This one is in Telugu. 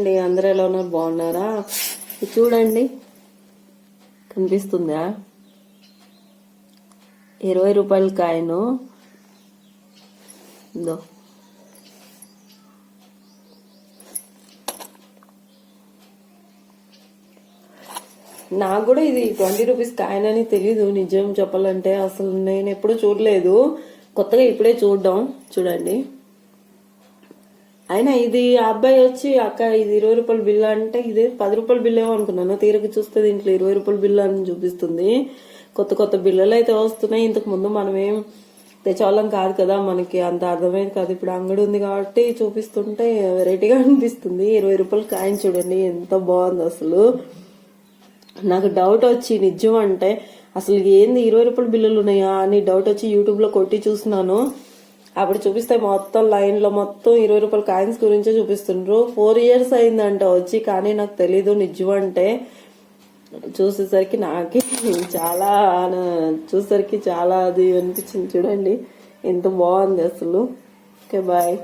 అండి, అందరూ ఎలా ఉన్నారు? బాగున్నారా? చూడండి, కనిపిస్తుందా? 20 రూపాయల కాయను. ఇదో నాకు కూడా ఇది 20 రూపీస్ కాయిన్ అని తెలీదు, నిజం చెప్పాలంటే. అసలు నేను ఎప్పుడు చూడలేదు, కొత్తగా ఇప్పుడే చూడడం. చూడండి, అయినా ఇది ఆ అబ్బాయి వచ్చి అక్క ఇది 20 రూపాయల బిల్లు అంటే ఇదే 10 రూపాయల బిల్లు ఏమో అనుకున్నాను. తీరకు చూస్తే దీంట్లో 20 రూపాయల బిల్లు అని చూపిస్తుంది. కొత్త కొత్త బిల్లులు అయితే వస్తున్నాయి. ఇంతకు ముందు మనం ఏం తెచ్చేవాళ్ళం కాదు కదా, మనకి అంత అర్థమైంది కాదు. ఇప్పుడు అంగడి ఉంది కాబట్టి చూపిస్తుంటే వెరైటీగా అనిపిస్తుంది. 20 రూపాయల కాయిన్ చూడండి ఎంత బాగుంది. అసలు నాకు డౌట్ వచ్చి నిజం అంటే అసలు ఏంది 20 రూపాయల బిల్లులు ఉన్నాయా అని డౌట్ వచ్చి యూట్యూబ్ లో కొట్టి చూసినాను. అప్పుడు చూపిస్తే మొత్తం లైన్ లో మొత్తం 20 రూపాయల కాయిన్స్ గురించే చూపిస్తుండ్రు. 4 years అయిందంట వచ్చి, కానీ నాకు తెలీదు నిజం అంటే. చూసేసరికి నాకే చాలా అది అనిపించింది. చూడండి ఎంత బాగుంది అసలు. Okay, bye.